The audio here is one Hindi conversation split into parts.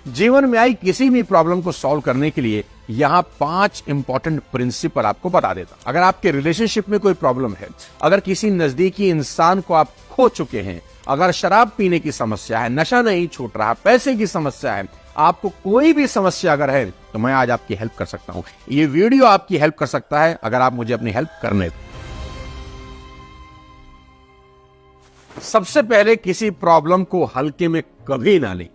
जीवन में आई किसी भी प्रॉब्लम को सॉल्व करने के लिए यहाँ 5 इंपॉर्टेंट प्रिंसिपल आपको बता देता। अगर आपके रिलेशनशिप में कोई प्रॉब्लम है, अगर किसी नजदीकी इंसान को आप खो चुके हैं, अगर शराब पीने की समस्या है, नशा नहीं छूट रहा, पैसे की समस्या है, आपको कोई भी समस्या अगर है, तो मैं आज आपकी हेल्प कर सकता हूं। ये वीडियो आपकी हेल्प कर सकता है अगर आप मुझे अपनी हेल्प करने दो। सबसे पहले किसी प्रॉब्लम को हल्के में कभी ना लें।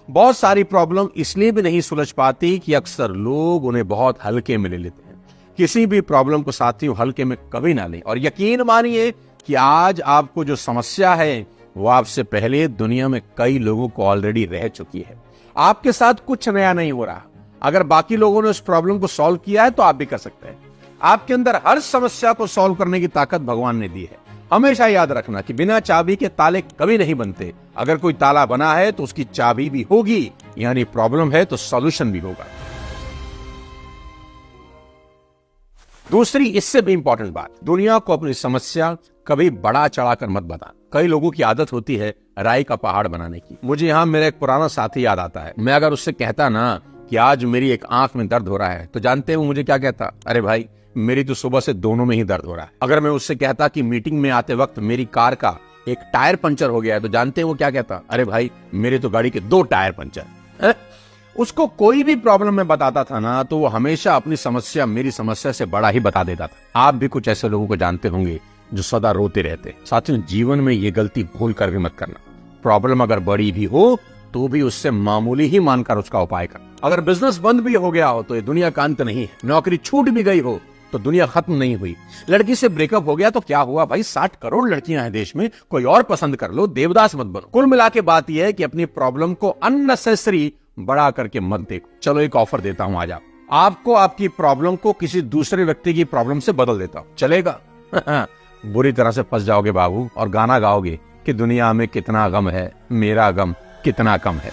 बहुत सारी प्रॉब्लम इसलिए भी नहीं सुलझ पाती कि अक्सर लोग उन्हें बहुत हल्के में ले लेते हैं। किसी भी प्रॉब्लम को साथियों हल्के में कभी ना लें, और यकीन मानिए कि आज आपको जो समस्या है वो आपसे पहले दुनिया में कई लोगों को ऑलरेडी रह चुकी है। आपके साथ कुछ नया नहीं हो रहा। अगर बाकी लोगों ने उस प्रॉब्लम को सॉल्व किया है तो आप भी कर सकते हैं। आपके अंदर हर समस्या को सॉल्व करने की ताकत भगवान ने दी है। हमेशा याद रखना कि बिना चाबी के ताले कभी नहीं बनते। अगर कोई ताला बना है तो उसकी चाबी भी होगी, यानी प्रॉब्लम है तो सॉल्यूशन भी होगा। दूसरी इससे भी इंपॉर्टेंट बात, दुनिया को अपनी समस्या कभी बड़ा चढ़ाकर मत बताना। कई लोगों की आदत होती है राई का पहाड़ बनाने की। मुझे यहाँ मेरा एक पुराना साथी याद आता है। मैं अगर उससे कहता ना कि आज मेरी एक आंख में दर्द हो रहा है, तो जानते हैं वो मुझे क्या कहता? अरे भाई, मेरी तो सुबह से दोनों में ही दर्द हो रहा है। अगर मैं उससे कहता कि मीटिंग में आते वक्त मेरी कार का एक टायर पंचर हो गया है, तो जानते हैं वो क्या कहता? अरे भाई, मेरे तो गाड़ी के 2 टायर पंचर। उसको कोई भी प्रॉब्लम में बताता था ना, तो वो हमेशा अपनी समस्या मेरी समस्या से बड़ा ही बता देता था। आप भी कुछ ऐसे लोगों को जानते होंगे जो सदा रोते रहते। साथियों, जीवन में ये गलती भूल कर भी मत करना। प्रॉब्लम अगर बड़ी भी हो तो भी उससे मामूली ही मानकर उसका उपाय कर। अगर बिजनेस बंद भी हो गया हो तो ये दुनिया का अंत नहीं है। नौकरी छूट भी गई हो तो दुनिया खत्म नहीं हुई। लड़की से ब्रेकअप हो गया तो क्या हुआ भाई? 60 करोड़ लड़कियां हैं देश में, कोई और पसंद कर लो, देवदास मत बनो। कुल मिला के बात यह है कि अपनी प्रॉब्लम को अननेसेसरी बड़ा करके मत देखो। चलो एक ऑफर देता हूं आज आपको आपकी प्रॉब्लम को किसी दूसरे व्यक्ति की प्रॉब्लम से बदल देता हूं, चलेगा? बुरी तरह से फंस जाओगे बाबू, और गाना गाओगे कि दुनिया में कितना गम है, मेरा गम कितना कम है।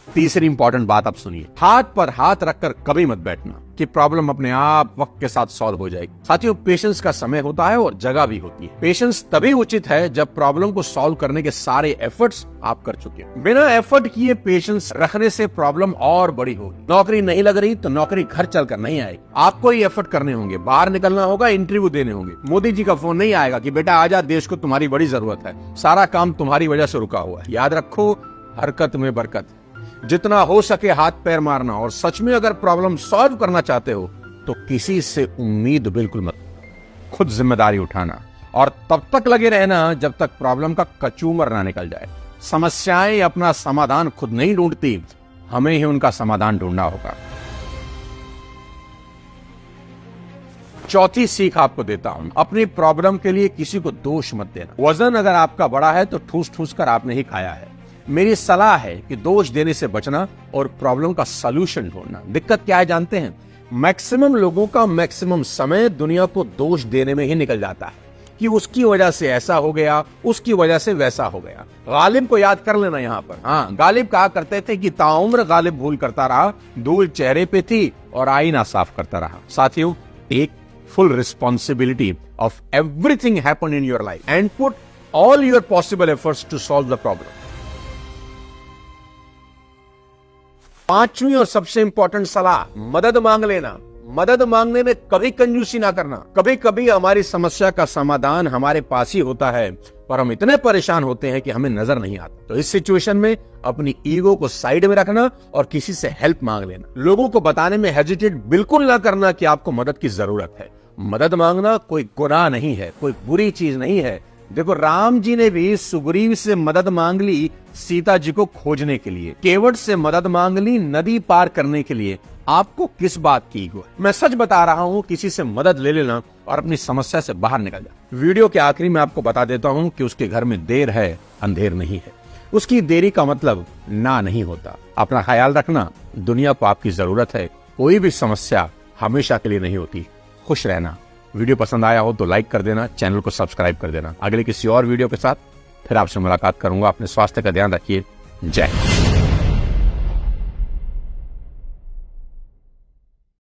तीसरी इंपॉर्टेंट बात आप सुनिए, हाथ पर हाथ रखकर कभी मत बैठना कि प्रॉब्लम अपने आप वक्त के साथ सॉल्व हो जाएगी। साथियों, पेशेंस का समय होता है और जगह भी होती है। पेशेंस तभी उचित है जब प्रॉब्लम को सॉल्व करने के सारे एफर्ट्स आप कर चुके हैं। बिना एफर्ट किए पेशेंस रखने से प्रॉब्लम और बड़ी होगी। नौकरी नहीं लग रही तो नौकरी घर चलकर नहीं आएगी। आपको ही एफर्ट करने होंगे, बाहर निकलना होगा, इंटरव्यू देने होंगे। मोदी जी का फोन नहीं आएगा कि बेटा आजा, देश को तुम्हारी बड़ी जरूरत है, सारा काम तुम्हारी वजह से रुका हुआ है। याद रखो, हरकत में बरकत। जितना हो सके हाथ पैर मारना, और सच में अगर प्रॉब्लम सॉल्व करना चाहते हो तो किसी से उम्मीद बिल्कुल मत, खुद जिम्मेदारी उठाना, और तब तक लगे रहना जब तक प्रॉब्लम का कचूमर ना निकल जाए। समस्याएं अपना समाधान खुद नहीं ढूंढती, हमें ही उनका समाधान ढूंढना होगा। चौथी सीख आपको देता हूं, अपनी प्रॉब्लम के लिए किसी को दोष मत देना। वजन अगर आपका बड़ा है तो ठूस ठूस कर आपने ही खाया है। मेरी सलाह है कि दोष देने से बचना और प्रॉब्लम का सलूशन ढूंढना। दिक्कत क्या है जानते हैं? मैक्सिमम लोगों का मैक्सिमम समय दुनिया को दोष देने में ही निकल जाता है कि उसकी वजह से ऐसा हो गया, उसकी वजह से वैसा हो गया। गालिब को याद कर लेना यहाँ पर। हाँ, गालिब कहा करते थे कि ताउम्र गालिब भूल करता रहा, धूल चेहरे पे थी और आईना साफ करता रहा। साथियों, take full responsibility of everything happen in your life and put all your possible efforts to solve the problem. पांचवी और सबसे इंपॉर्टेंट सलाह, मदद मांग लेना। मदद मांगने में कभी कंजूसी ना करना। कभी कभी हमारी समस्या का समाधान हमारे पास ही होता है, पर हम इतने परेशान होते हैं कि हमें नजर नहीं आता। तो इस सिचुएशन में अपनी ईगो को साइड में रखना और किसी से हेल्प मांग लेना। लोगों को बताने में हेजिटेट बिल्कुल ना करना कि आपको मदद की जरूरत है। मदद मांगना कोई गुनाह नहीं है, कोई बुरी चीज नहीं है। देखो, राम जी ने भी सुग्रीव से मदद मांग ली सीता जी को खोजने के लिए, केवट से मदद मांग ली नदी पार करने के लिए। आपको किस बात की ईगो है? मैं सच बता रहा हूं, किसी से मदद ले लेना और अपनी समस्या से बाहर निकल जा। वीडियो के आखिरी में आपको बता देता हूं कि उसके घर में देर है, अंधेर नहीं है। उसकी देरी का मतलब ना नहीं होता। अपना ख्याल रखना, दुनिया को आपकी जरूरत है। कोई भी समस्या हमेशा के लिए नहीं होती। खुश रहना। वीडियो पसंद आया हो तो लाइक कर देना, चैनल को सब्सक्राइब कर देना। अगले किसी और वीडियो के साथ फिर आपसे मुलाकात करूंगा। अपने स्वास्थ्य का ध्यान रखिए। जय हिंद।